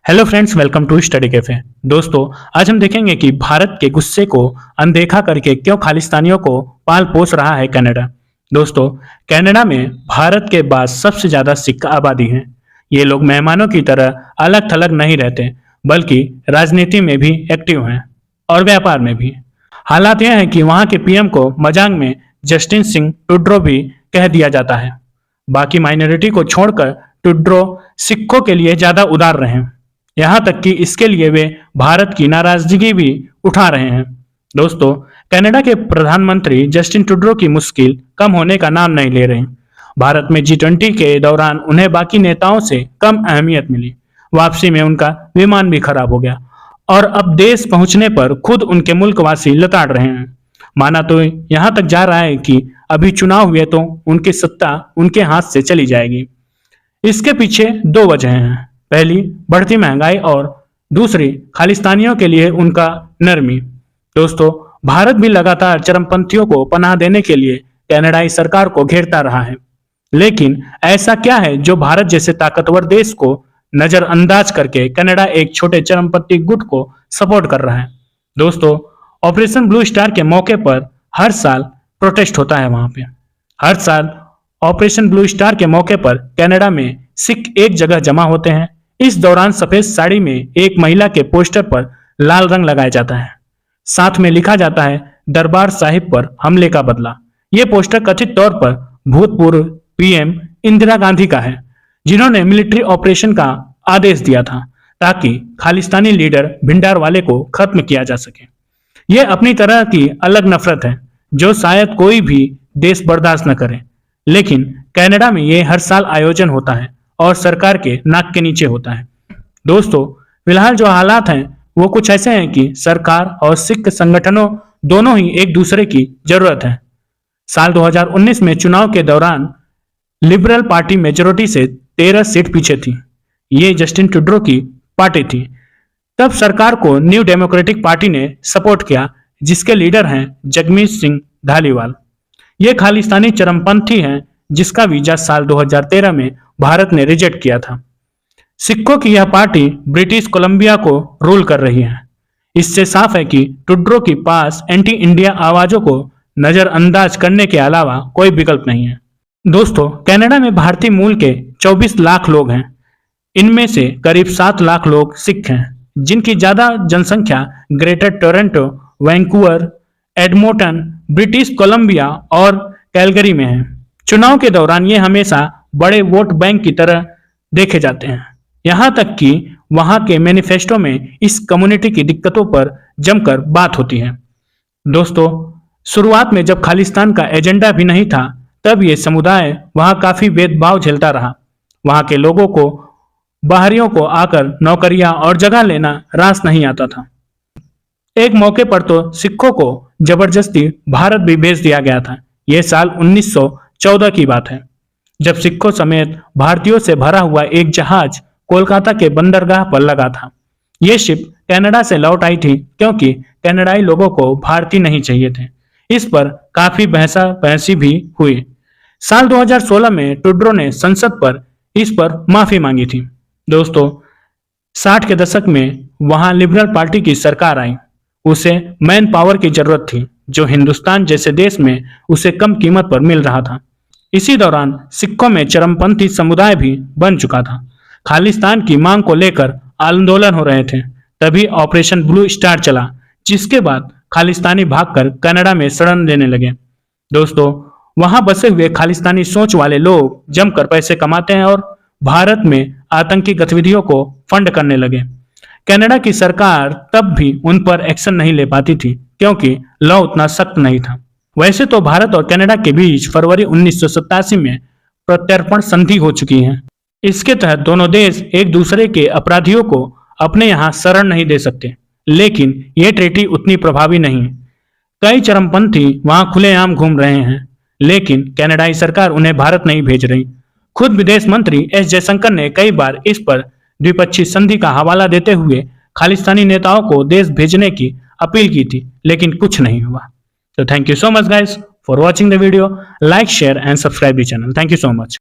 Hello friends, welcome to study cafe. दोस्तों, आज हम देखेंगे कि भारत के गुस्से को अनदेखा करके क्यों खालिस्तानियों को पाल पोस रहा है कनाडा। दोस्तों, कनाडा में भारत के बाद सबसे ज्यादा सिख आबादी है। ये लोग मेहमानों की तरह अलग थलग नहीं रहते, बल्कि राजनीति में भी एक्टिव हैं और व्यापार में भी। हालात यह है कि वहाँ के पीएम को मजाक में जस्टिन सिंह ट्रूडो भी कह दिया जाता है। बाकी माइनॉरिटी को छोड़कर ट्रूडो सिखों के लिए ज्यादा उदार रहे, यहाँ तक कि इसके लिए वे भारत की नाराजगी भी उठा रहे हैं। दोस्तों, कनाडा के प्रधानमंत्री जस्टिन ट्रूडो की मुश्किल कम होने का नाम नहीं ले रहे। भारत में G20 के दौरान उन्हें बाकी नेताओं से कम अहमियत मिली। वापसी में उनका विमान भी खराब हो गया और अब देश पहुंचने पर खुद उनके मुल्कवासी लताड़ रहे हैं। माना तो यहाँ तक जा रहा है कि अभी चुनाव हुए तो उनकी सत्ता उनके हाथ से चली जाएगी। इसके पीछे दो वजह हैं। पहली, बढ़ती महंगाई और दूसरी, खालिस्तानियों के लिए उनका नरमी। दोस्तों, भारत भी लगातार चरमपंथियों को पनाह देने के लिए कनाडाई सरकार को घेरता रहा है। लेकिन ऐसा क्या है जो भारत जैसे ताकतवर देश को नजरअंदाज करके कनाडा एक छोटे चरमपंथी गुट को सपोर्ट कर रहा है? दोस्तों, ऑपरेशन ब्लू स्टार के मौके पर हर साल प्रोटेस्ट होता है। वहां पे हर साल ऑपरेशन ब्लू स्टार के मौके पर कनाडा में सिख एक जगह जमा होते हैं। इस दौरान सफेद साड़ी में एक महिला के पोस्टर पर लाल रंग लगाया जाता है। साथ में लिखा जाता है, दरबार साहिब पर हमले का बदला। यह पोस्टर कथित तौर पर भूतपूर्व पीएम इंदिरा गांधी का है, जिन्होंने मिलिट्री ऑपरेशन का आदेश दिया था ताकि खालिस्तानी लीडर भिंडारवाले को खत्म किया जा सके। यह अपनी तरह की अलग नफरत है जो शायद कोई भी देश बर्दाश्त न करे। लेकिन कनाडा में यह हर साल आयोजन होता है और सरकार के नाक के नीचे होता है। दोस्तों, फिलहाल जो हालात हैं वो कुछ ऐसे हैं कि सरकार और सिख संगठनों दोनों ही एक दूसरे की जरूरत है। साल 2019 में चुनाव के दौरान लिबरल पार्टी मेजोरिटी से 13 सीट पीछे थी। ये जस्टिन ट्रूडो की पार्टी थी। तब सरकार को न्यू डेमोक्रेटिक पार्टी ने सपोर्ट किया, जिसके लीडर हैं जगमीत सिंह धालीवाल। ये खालिस्तानी चरमपंथी हैं जिसका वीजा साल 2013 में भारत ने रिजेक्ट किया था। सिखों की यह पार्टी ब्रिटिश कोलंबिया को रूल कर रही है। इससे साफ है कि ट्रूडो के पास एंटी इंडिया आवाजों को नजरअंदाज करने के अलावा कोई विकल्प नहीं है। दोस्तों, कनाडा में भारतीय मूल के 24 लाख लोग हैं। इनमें से करीब 7 लाख लोग सिख हैं, जिनकी ज्यादा जनसंख्या greater Toronto, Vancouver, Edmonton, British Columbia और कैलगरी में है। चुनाव के दौरान ये हमेशा बड़े वोट बैंक की तरह देखे जाते हैं, यहाँ तक कि वहाँ के मैनिफेस्टो में इस कम्युनिटी की दिक्कतों पर जमकर बात होती है। दोस्तों, शुरुआत में जब खालिस्तान का एजेंडा भी नहीं था, तब ये समुदाय वहाँ काफी भेदभाव झेलता रहा। वहाँ के लोगों को बाहरियों को आकर नौकरियां और जगह लेना रास नहीं आता था। एक मौके पर तो सिखों को जबरदस्ती भारत भी भेज दिया गया था। यह साल 1914 की बात है, जब सिखों समेत भारतीयों से भरा हुआ एक जहाज कोलकाता के बंदरगाह पर लगा था। यह शिप कनाडा से लौट आई थी क्योंकि कनाडाई लोगों को भारतीय नहीं चाहिए थे। इस पर काफी बहसी भी हुई। साल 2016 में ट्रूडो ने संसद पर इस पर माफी मांगी थी। दोस्तों, 60 के दशक में वहां लिबरल पार्टी की सरकार आई। उसे मैन पावर की जरूरत थी, जो हिंदुस्तान जैसे देश में उसे कम कीमत पर मिल रहा था। इसी दौरान सिखों में चरमपंथी समुदाय भी बन चुका था। खालिस्तान की मांग को लेकर आंदोलन हो रहे थे। तभी ऑपरेशन ब्लू स्टार चला, जिसके बाद खालिस्तानी भागकर कनाडा में शरण लेने लगे। दोस्तों, वहां बसे हुए खालिस्तानी सोच वाले लोग जमकर पैसे कमाते हैं और भारत में आतंकी गतिविधियों को फंड करने लगे। कनाडा की सरकार तब भी उन पर एक्शन नहीं ले पाती थी क्योंकि लॉ उतना सख्त नहीं था। वैसे तो भारत और कनाडा के बीच फरवरी 1987 में प्रत्यर्पण संधि हो चुकी है। इसके तहत दोनों देश एक दूसरे के अपराधियों को अपने यहाँ शरण नहीं दे सकते, लेकिन ये ट्रीटी उतनी प्रभावी नहीं। कई चरमपंथी वहां खुलेआम घूम रहे हैं, लेकिन कनाडाई सरकार उन्हें भारत नहीं भेज रही। खुद विदेश मंत्री एस जयशंकर ने कई बार इस पर द्विपक्षीय संधि का हवाला देते हुए खालिस्तानी नेताओं को देश भेजने की अपील की थी, लेकिन कुछ नहीं हुआ। तो thank you so much guys for watching the video. Like, share and subscribe the channel. Thank you so much.